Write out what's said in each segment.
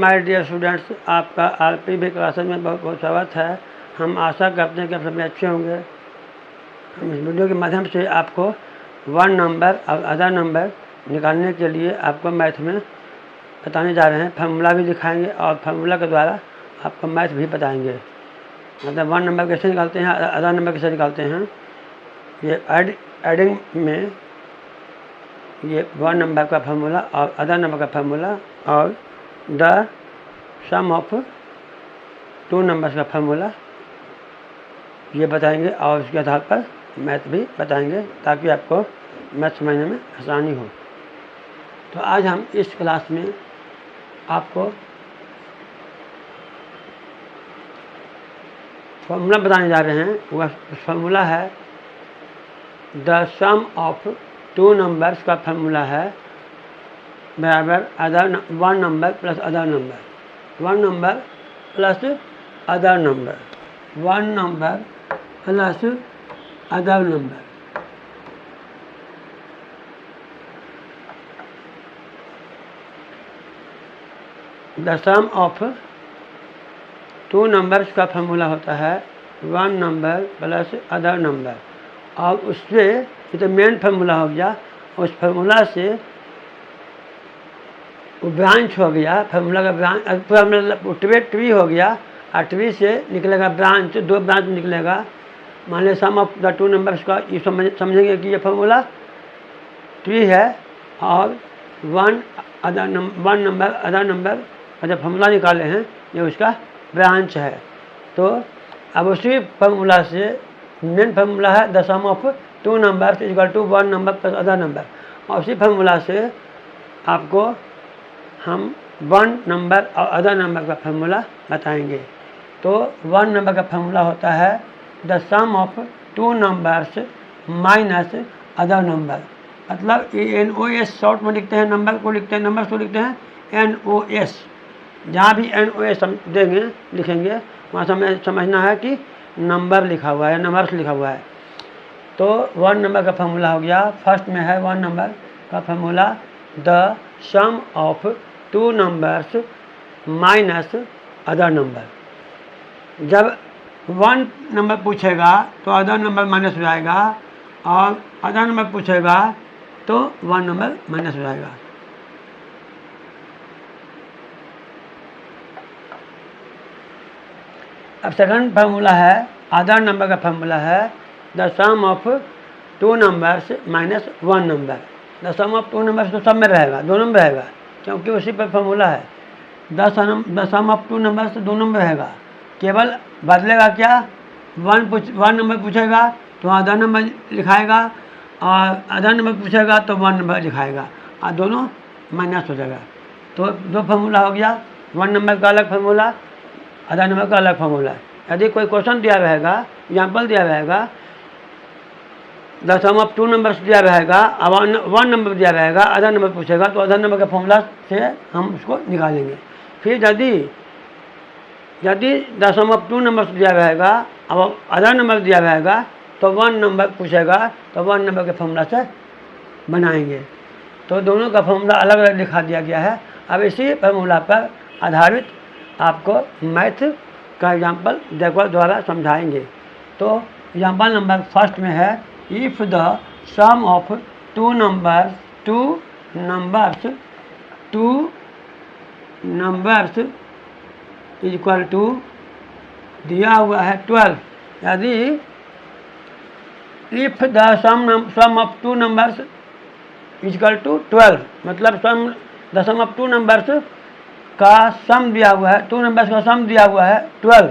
My dear students, आपका आरपीवी classes में बहुत बहुत स्वागत है। हम आशा करते हैं कि आप सभी अच्छे होंगे। हम इस वीडियो के माध्यम से आपको वन नंबर और अदर नंबर निकालने के लिए आपको मैथ में बताने जा रहे हैं। फार्मूला भी दिखाएंगे और फार्मूला के द्वारा आपको मैथ भी बताएंगे। मतलब वन नंबर कैसे निकालते हैं, अदर नंबर कैसे निकालते हैं। ये एडिंग में ये वन नंबर का फार्मूला और अदर नंबर का फार्मूला और the sum of two numbers का फार्मूला ये बताएंगे और उसके आधार पर मैथ भी बताएंगे ताकि आपको मैथ समझने में आसानी हो। तो आज हम इस क्लास में आपको फार्मूला बताने जा रहे हैं। वह फार्मूला है the sum of two numbers का फार्मूला है बराबर other one number plus other number, one number plus other number, one number plus other number. The sum of two numbers का फार्मूला होता है one number plus other number. और उससे ये तो मेन फार्मूला हो गया। उस फार्मूला से वो ब्रांच हो गया, फार्मूला का ब्रांच पूरा मतलब ट्री हो गया और ट्री से निकलेगा ब्रांच, दो ब्रांच निकलेगा। मान लीजिए सम ऑफ द टू नंबर्स का ये समझेंगे कि ये फार्मूला ट्री है और वन नंबर अदर नंबर का जब फार्मूला निकाले हैं ये उसका ब्रांच है। तो अब उसी फार्मूला से मेन फार्मूला है the sum of two numbers equal to one number plus other number. और उसी फार्मूला से आपको हम वन नंबर और अदर नंबर का फार्मूला बताएंगे। तो वन नंबर का फार्मूला होता है the sum of two numbers minus other number. मतलब NOS शॉर्ट में लिखते हैं, नंबर को लिखते हैं, नंबर्स को लिखते हैं NOS। जहाँ भी NOS देंगे लिखेंगे वहाँ समझना है कि नंबर लिखा हुआ है, नंबर्स लिखा हुआ है। तो वन नंबर का फार्मूला हो गया, फर्स्ट में है वन नंबर का formula the sum of two numbers minus other number. जब वन नंबर पूछेगा तो अदर नंबर माइनस हो जाएगा और अदर नंबर पूछेगा तो वन नंबर माइनस हो जाएगा। अब सेकंड फार्मूला है अदर नंबर का फार्मूला है the sum of two numbers minus one number. The sum of two numbers तो सब में रहेगा, दोनों में रहेगा क्योंकि उसी पर फार्मूला है। The sum of two numbers तो दोनों में रहेगा, केवल बदलेगा क्या, वन नंबर पूछेगा तो अदर नंबर लिखाएगा और अदर नंबर पूछेगा तो वन नंबर लिखाएगा और दोनों माइनस हो जाएगा। तो दो फार्मूला हो गया, वन नंबर का अलग फार्मूला, अदर नंबर का अलग फार्मूला। यदि कोई क्वेश्चन दिया रहेगा, एग्जाम्पल दिया रहेगा, the sum of two numbers दिया रहेगा, अब वन नंबर दिया रहेगा, अदर नंबर पूछेगा तो अदर नंबर के फॉर्मूला से हम उसको निकालेंगे। फिर यदि the sum of two numbers दिया रहेगा, अब अदर नंबर दिया रहेगा तो वन नंबर पूछेगा तो वन नंबर के फॉर्मूला से बनाएंगे। तो दोनों का फॉर्मूला अलग अलग लिखा दिया गया है। अब इसी फार्मूला पर आधारित आपको मैथ का एग्जाम्पल देखो द्वारा समझाएंगे। तो एग्जाम्पल नंबर फर्स्ट में है if the sum of two numbers equal to दिया हुआ है 12। यदि if the sum of two numbers equal to 12 मतलब the sum of two numbers का सम दिया हुआ है, टू नंबर्स का सम दिया हुआ है 12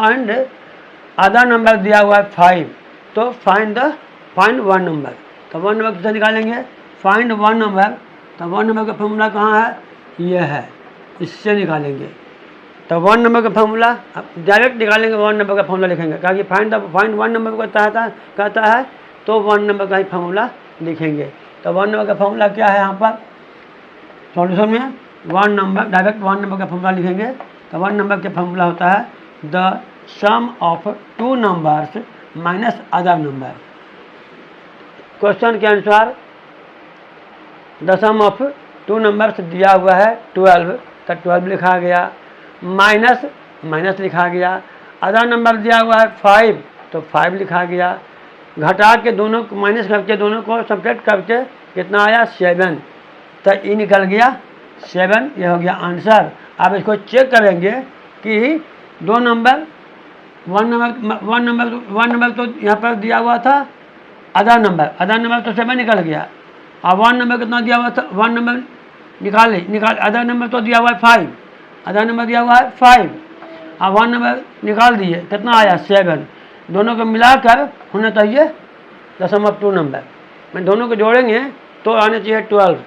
एंड अदर नंबर दिया हुआ है 5। तो फाइंड वन नंबर। तो वन नंबर किसे निकालेंगे, फाइंड वन नंबर। तो वन नंबर का फॉर्मूला कहाँ है, ये है, इससे निकालेंगे। तो वन नंबर का फॉर्मूला अब डायरेक्ट निकालेंगे, वन नंबर का फॉर्मूला लिखेंगे क्योंकि फाइंड वन नंबर को कहता है तो वन नंबर का ही फॉर्मूला लिखेंगे। तो वन नंबर का फॉर्मूला क्या है, यहाँ पर सॉल्यूशन में one number direct one number का फॉर्मूला लिखेंगे। तो वन नंबर का फॉर्मूला होता है the sum of two numbers minus other number. Question के अनुसार the sum of two numbers दिया हुआ है 12, तो तो 12 लिखा गया, माइनस माइनस लिखा गया। आधा नंबर दिया हुआ है 5 तो 5 लिखा गया। घटा के दोनों को माइनस करके दोनों को सब्ट्रैक्ट करके कितना आया 7, तो ये निकल गया 7, ये हो गया आंसर। अब इसको चेक करेंगे कि दो नंबर वन नंबर तो यहाँ पर दिया हुआ था आधा नंबर तो 7 निकल गया। और 1 नंबर कितना दिया हुआ था, 1 नंबर निकाल आधा नंबर तो दिया हुआ है 5, आधा नंबर दिया हुआ है 5 और 1 नंबर निकाल दिए, कितना आया 7। दोनों को मिलाकर होना चाहिए 0.2 नंबर। मैं दोनों को जोड़ेंगे तो आने चाहिए 12।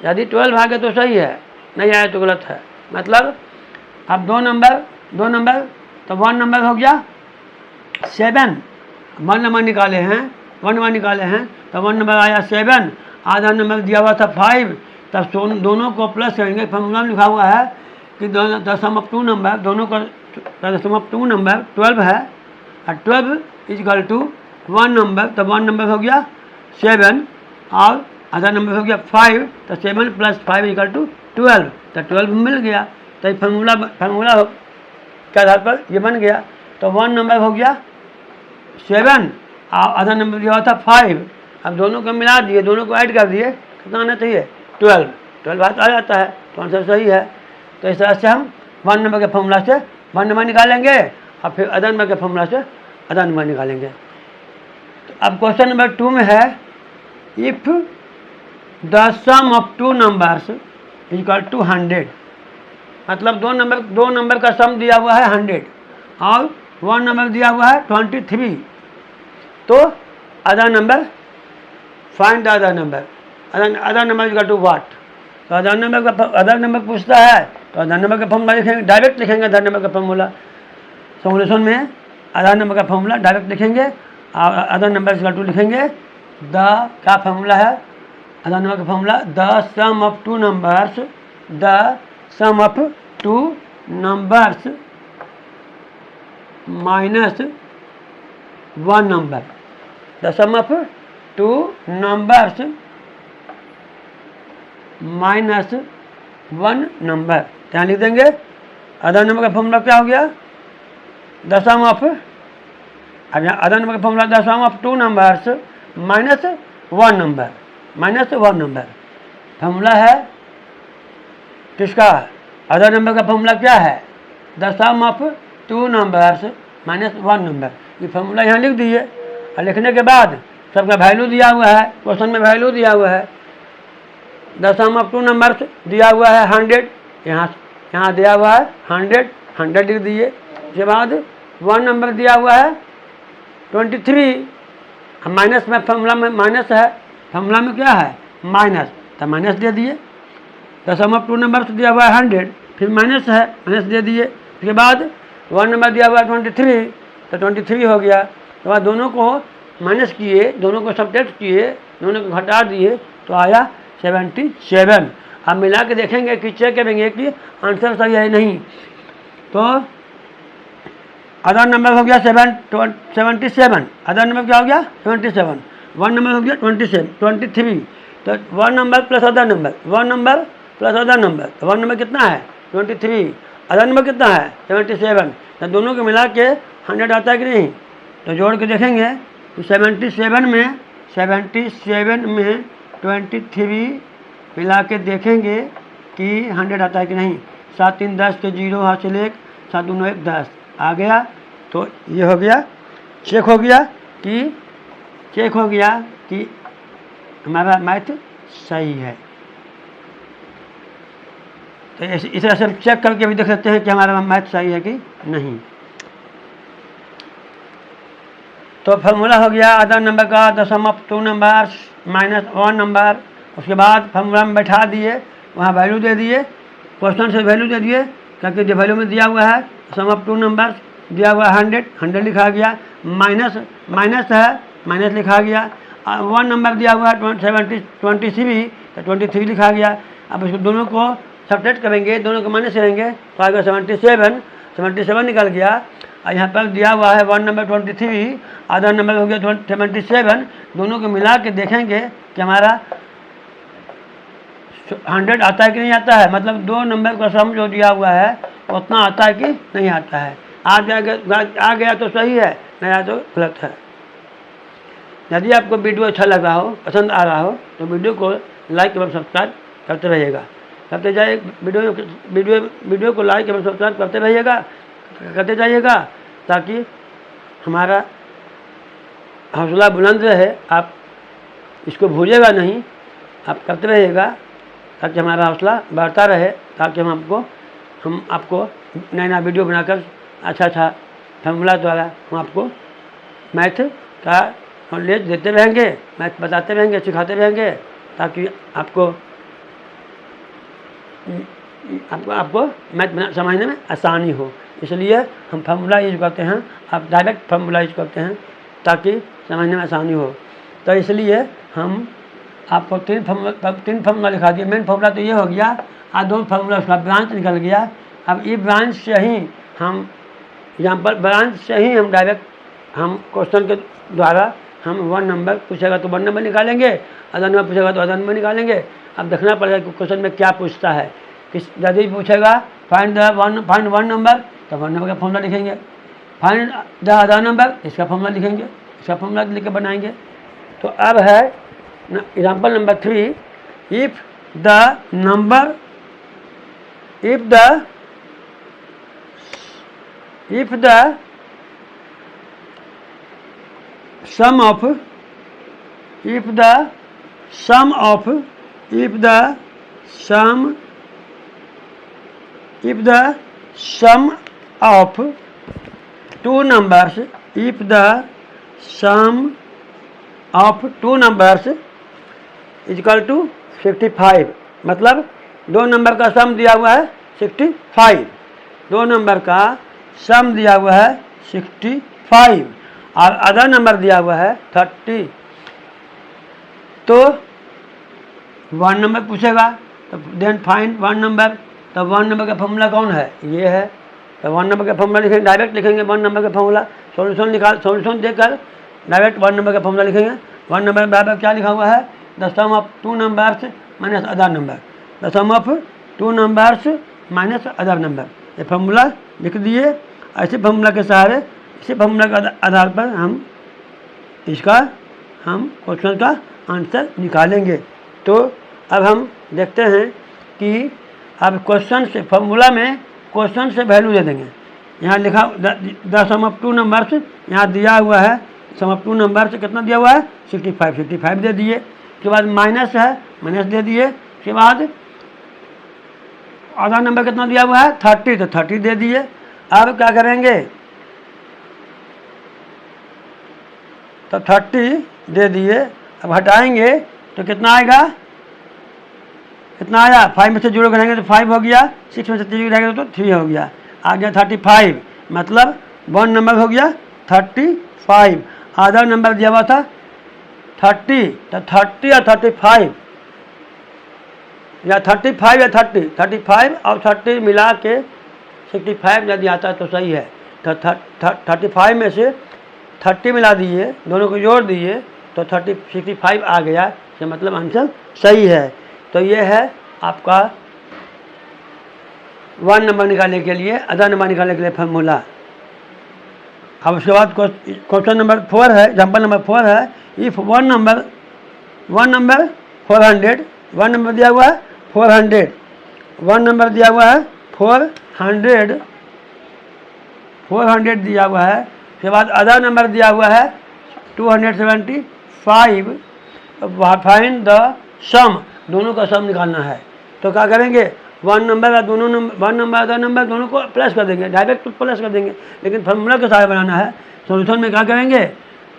यदि 12 आ गया तो सही है, नहीं आया तो गलत है। मतलब अब दो नंबर तो 1 नंबर हो गया 7, 1 नंबर निकाले हैं, 1 नंबर निकाले हैं तो 1 नंबर आया 7। आधा नंबर दिया हुआ था 5, तब दोनों को प्लस करेंगे। फॉर्मूला में लिखा हुआ है कि 0.2 नंबर, दोनों का 0.2 नंबर 12 है और 12 इजकल टू 1 नंबर, तो 1 नंबर हो गया 7 और आधा नंबर हो गया 5, तो 7 + 5 इजकल टू 12, तो 12 मिल गया। तो ये फार्मूला के आधार पर ये बन गया। तो 1 नंबर हो गया 7 और आधा नंबर दिया हुआ था 5। अब दोनों को मिला दिए, दोनों को ऐड कर दिए, कितना आना चाहिए 12 बात आ जाता है, तो आंसर सही है। तो इस तरह से हम 1 नंबर के फॉर्मूला से 1 नंबर निकालेंगे और फिर आधा नंबर के फॉर्मूला से आधा नंबर निकालेंगे। तो अब क्वेश्चन नंबर 2 में है, if the sum of 2 numbers equal to 100। मतलब दो नंबर का सम दिया हुआ है 100 और 1 नंबर दिया हुआ है 23, तो आधा नंबर फाइंड आधा नंबर, आधा नंबर इक्वल टू व्हाट। तो आधा नंबर पूछता है तो आधा नंबर का फॉर्मूला लिखेंगे, डायरेक्ट लिखेंगे आधा नंबर का फॉर्मूला। सॉल्यूशन में आधा नंबर का फॉर्मूला डायरेक्ट लिखेंगे और आधा नंबर इक्वल टू लिखेंगे क्या फॉर्मूला है आधा नंबर का formula, the sum of 2 numbers, the sum of 2 numbers minus 1 number, the sum of 2 numbers minus 1 number. यहाँ लिख देंगे आधा नंबर का फॉर्मूला क्या हो गया, द सम ऑफ, आधा नंबर का formula the sum of 2 numbers minus 1 number. Formula है किसका, आधा नंबर का फॉर्मूला क्या है, the sum of 2 numbers minus 1 number. ये फॉर्मूला यहाँ लिख दिए और लिखने के बाद सबका वैल्यू दिया हुआ है, क्वेश्चन में वैल्यू दिया हुआ है। द सम ऑफ 2 नंबर्स दिया हुआ है 100, यहाँ दिया हुआ है 100 लिख दिए। उसके बाद 1 नंबर दिया हुआ है 23, माइनस में फॉर्मूला में माइनस है, फॉर्मूला में क्या है माइनस, तो माइनस दे दिए। द सम ऑफ 2 नंबर्स दिया हुआ है 100, फिर माइनस है, माइनस दे दिए। उसके बाद 1 नंबर दिया हुआ है 23, तो 23 हो गया। तो बाद दोनों को माइनस किए, दोनों को सब्ट्रैक्ट किए, दोनों को घटा दिए, तो आया 77। अब मिला के देखेंगे कि चेक करेंगे कि आंसर सही है नहीं। तो आधा नंबर हो गया 77, आधा नंबर क्या हो गया 77, 1 नंबर हो गया 23, तो 1 नंबर प्लस आधा नंबर, 1 नंबर प्लस आधा नंबर, तो 1 नंबर कितना है 23, आधा नंबर कितना है 77। तो दोनों को मिला के 100 आता है कि नहीं, तो जोड़ के देखेंगे तो 77 में 23 मिला के देखेंगे कि 100 आता है कि नहीं। 7 3 10 के 0 हासिल 1, 7 2 9 1 10 आ गया। तो ये हो गया, चेक हो गया कि हमारा मैथ सही है। तो इस तरह से हम चेक करके भी देख सकते हैं कि हमारा मैथ सही है कि नहीं। तो फार्मूला हो गया आधा नंबर का, the sum of 2 numbers minus 1 number. उसके बाद फार्मूला में बैठा दिए, वहाँ वैल्यू दे दिए, क्वेश्चन से वैल्यू दे दिए, क्योंकि जो वैल्यू में दिया हुआ है सम ऑफ 2 नंबर्स दिया हुआ है 100 लिखा गया, माइनस है, माइनस लिखा गया। 1 नंबर दिया हुआ है 23, तो 23 लिखा गया। अब इसको दोनों को सब्ट्रैक्ट करेंगे, दोनों को माइनस करेंगे तो आएगा 77 निकल गया। और यहाँ पर दिया हुआ है 1 नंबर 23, आधा नंबर हो गया 77, दोनों को मिला के देखेंगे कि हमारा 100 आता है कि नहीं आता है, मतलब दो नंबर का सम जो दिया हुआ है उतना आता है कि नहीं आता है। आ गया तो सही है, नहीं आया तो गलत है। यदि आपको वीडियो अच्छा लग रहा हो, पसंद आ रहा हो, तो वीडियो को लाइक एवं सब्सक्राइब करते रहिएगा। करते जाइए, वीडियो को लाइक एवं सब्सक्राइब करते जाइएगा, ताकि हमारा हौसला बुलंद रहे। आप इसको भूलिएगा नहीं, आप करते रहिएगा, ताकि हमारा हौसला बढ़ता रहे, ताकि हम आपको नया वीडियो बनाकर अच्छा फार्मूला द्वारा हम आपको मैथ का नॉलेज देते रहेंगे, मैथ बताते रहेंगे, सिखाते रहेंगे, ताकि आपको मैथ समझने में आसानी हो। इसलिए हम फार्मूला यूज करते हैं, आप डायरेक्ट फार्मूला यूज करते हैं ताकि समझने में आसानी हो। तो इसलिए हम आपको तीन फार्मूला लिखा दिए। मेन फार्मूला तो ये हो गया, और दो फार्मूला उसका ब्रांच निकल गया। अब ये ब्रांच से ही हम डायरेक्ट हम क्वेश्चन के द्वारा हम 1 नंबर पूछेगा तो 1 नंबर निकालेंगे, अदर नंबर पूछेगा तो अदर नंबर निकालेंगे। अब देखना पड़ेगा कि क्वेश्चन में क्या पूछता है। यदि पूछेगा फाइंड 1 नंबर, तो 1 नंबर का फॉर्मूला लिखेंगे। फाइंड द अदर नंबर, इसका फॉर्मूला लिखेंगे, इसका फॉर्मूला लिख के बनाएंगे। तो अब है example number 3, if the sum of two numbers is equal to 65, मतलब दो नंबर का सम दिया हुआ है 65, दो नंबर का सम दिया हुआ है 65 और अदर नंबर दिया हुआ है 30। तो 1 नंबर पूछेगा, तो देन फाइंड 1 नंबर। तो 1 नंबर का फॉर्मूला कौन है, ये है। तो 1 नंबर का फॉर्मूला लिखेंगे, डायरेक्ट लिखेंगे 1 नंबर का फॉर्मूला। सॉल्यूशन देकर डायरेक्ट 1 नंबर का फॉर्मूला लिखेंगे। 1 नंबर बराबर क्या लिखा हुआ है, the sum of 2 numbers minus other number, the sum of 2 numbers minus other number. ये फॉर्मूला लिख दिए। ऐसे फॉर्मूला के सहारे, इसी फॉर्मूला के आधार पर हम क्वेश्चन का आंसर निकालेंगे। तो अब हम देखते हैं कि अब क्वेश्चन से, फॉर्मूला में क्वेश्चन से वैल्यू दे देंगे। यहाँ लिखा द सम ऑफ 2 नंबर्स, यहाँ दिया हुआ है सम ऑफ 2 नंबर्स कितना दिया हुआ है 65 दे दिए। उसके बाद माइनस है, माइनस दे दिए। उसके बाद आधा नंबर कितना दिया हुआ है 30, तो 30 दे दिए। अब क्या करेंगे, तो 30 दे दिए। अब हटाएंगे तो कितना आएगा, कितना आया, 5 में से 0 घटाएंगे तो 5 हो गया, 6 में से 3 घटाएंगे तो 3 हो गया, आ गया 35, मतलब 1 नंबर हो गया 35। आधा नंबर दिया हुआ था 30, तो 30 या 35 या 35 या 35 और 30 मिला के 65 यदि आता है तो सही है। तो 35 में से 30 मिला दिए, दोनों को जोड़ दिए तो 65 आ गया, इसका मतलब आंसर सही है। तो ये है आपका 1 नंबर निकालने के लिए, अदर नंबर निकालने के लिए फार्मूला। अब उसके बाद क्वेश्चन नंबर 4 है, एग्जाम्पल नंबर 4 है, इफ 1 नंबर 400, 1 नंबर दिया हुआ है 400, 1 नंबर दिया हुआ है 400 दिया हुआ है। उसके बाद अदर नंबर दिया हुआ है 275। फाइंड द सम, दोनों का सम निकालना है। तो क्या करेंगे, 1 नंबर और 1 नंबर अदर नंबर दोनों को प्लस कर देंगे, डायरेक्ट प्लस कर देंगे, लेकिन फार्मूला के साथ बनाना है। सॉल्यूशन में क्या करेंगे,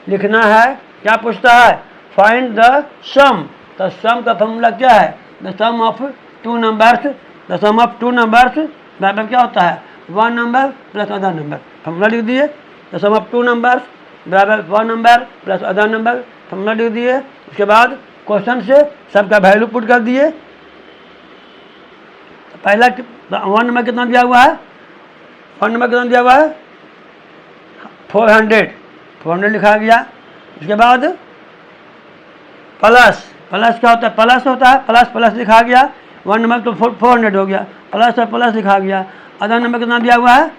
लिखना है, क्या पूछता है, फाइंड द सम। तो सम का फार्मूला क्या है, the sum of 2 numbers, the sum of 2 numbers बराबर क्या होता है 1 number plus other number. Formula लिख दिए, द सम ऑफ 2 नंबर्स बराबर 1 number plus other number, formula लिख दिए। उसके बाद क्वेश्चन से सबका वैल्यू पुट कर दिए। पहला 1 नंबर कितना दिया हुआ है, 1 नंबर कितना दिया हुआ है 400 लिखा गया। उसके बाद प्लस प्लस क्या होता है, प्लस होता है, प्लस प्लस लिखा गया, 1 नंबर तो 400 हो गया, प्लस और प्लस लिखा गया। अदर नंबर कितना दिया हुआ है,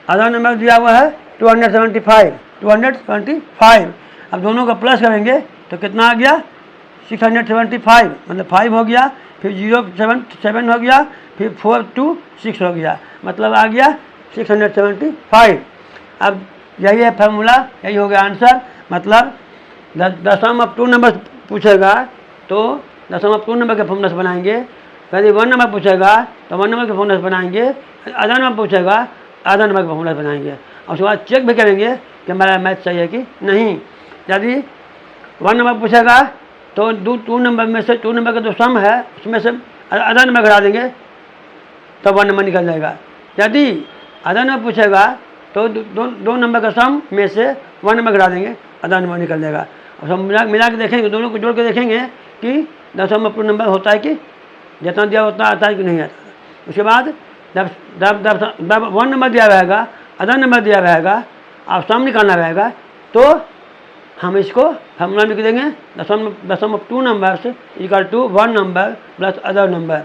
अदर नंबर दिया हुआ है 275। अब दोनों का प्लस करेंगे तो कितना आ गया 675, मतलब 5 हो गया, फिर 0 7 हो गया, फिर 4 2 6 हो गया, मतलब आ गया 675। अब यही है फार्मूला, यही हो गया आंसर। मतलब दशम ऑफ 2 नंबर पूछेगा तो दशम ऑफ 2 नंबर के फॉर्मूला से बनाएंगे। यदि 1 नंबर पूछेगा तो 1 नंबर के फॉर्मूला से बनाएंगे। आधा नंबर पूछेगा आधा नंबर के फॉर्मूला से बनाएंगे, और उसके बाद चेक भी करेंगे कि हमारा मैथ सही है कि नहीं। यदि 1 नंबर पूछेगा तो 2 नंबर में से 2 नंबर का जो सम है उसमें से आधा नंबर घटा देंगे तो 1 नंबर निकल जाएगा। यदि आधा नंबर पूछेगा तो 2 नंबर का सम में से 1 नंबर घटा देंगे, आधा नंबर निकल जाएगा। और सब मिला के देखेंगे, दोनों को जोड़ के देखेंगे कि दशम ऑफ 2 नंबर होता है कि जितना दिया उतना आता है कि नहीं आता। उसके बाद जब 1 नंबर दिया रहेगा, आधा नंबर दिया रहेगा, आप सम निकालना रहेगा, तो हम इसको फार्मूला लिख देंगे the sum of 2 numbers equal to 1 number plus other number.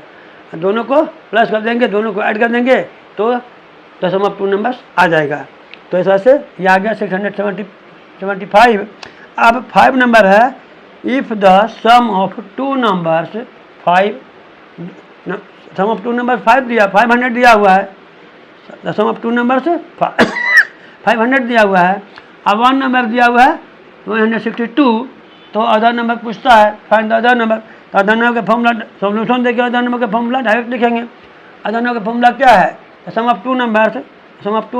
दोनों को प्लस कर देंगे, दोनों को ऐड कर देंगे तो दशम ऑफ 2 नंबर्स आ जाएगा। तो इस तरह से ये आ गया 675। अब 5 नंबर है, if the sum of 2 numbers 5, sum of 2 number 5 दिया, 500 दिया हुआ है, दशम ऑफ 2 नंबर से 500 दिया हुआ है। अब 1 नंबर दिया हुआ है 162, तो अदर नंबर पूछता है फाइंड द अदर नंबर। तो अदर नंबर का फॉर्मूला सॉल्यूशन देके अदर नंबर का फॉर्मूला डायरेक्ट लिखेंगे। अदर नंबर का फॉर्मूला क्या है, सम ऑफ 2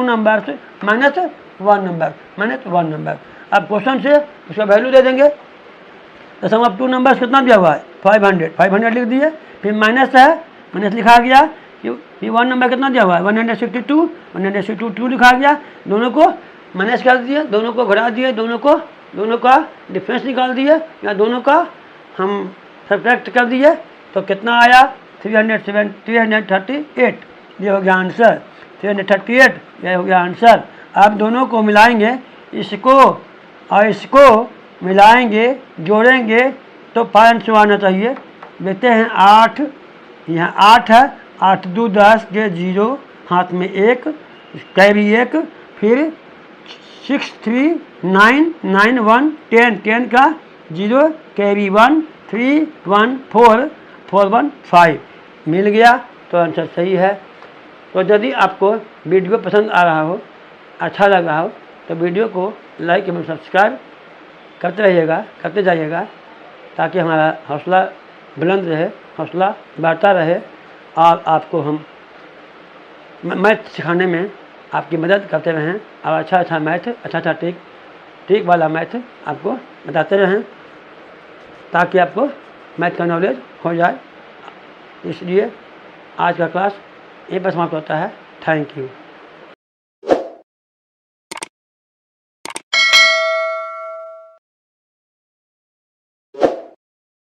नंबर माइनस 1 नंबर। अब क्वेश्चन से उसका वैल्यू दे देंगे। तो सम ऑफ 2 नंबर कितना दिया हुआ है 500 लिख दिए, फिर माइनस है, माइनस लिखा गया कि 1 नंबर कितना दिया हुआ है 162 लिखा गया। दोनों को माइनस कर दिए, दोनों को घटा दिए, दोनों का डिफरेंस निकाल दिए, या दोनों का हम सब्ट्रैक्ट कर दिए, तो कितना आया 338। ये हो गया आंसर 338, ये हो गया आंसर। अब दोनों को मिलाएंगे, इसको और इसको मिलाएंगे, जोड़ेंगे तो 500 आना चाहिए। देखते हैं 8, यहाँ 8 है, 8 2 10 के 0, हाथ में 1 कैरी 1, फिर 6 3 9 9 1 10 का 0 कैरी 1 3 1 4 4 1 5 मिल गया, तो आंसर सही है। तो यदि आपको वीडियो पसंद आ रहा हो, अच्छा लग रहा हो, तो वीडियो को लाइक एवं सब्सक्राइब करते रहिएगा, करते जाइएगा, ताकि हमारा हौसला बुलंद रहे, हौसला बढ़ता रहे, और आपको हम मैथ सिखाने में आपकी मदद करते रहें, और अच्छा मैथ, अच्छा ट्रिक वाला मैथ आपको बताते रहें, ताकि आपको मैथ का नॉलेज हो जाए। इसलिए आज का क्लास यहीं पर समाप्त होता है। Thank you.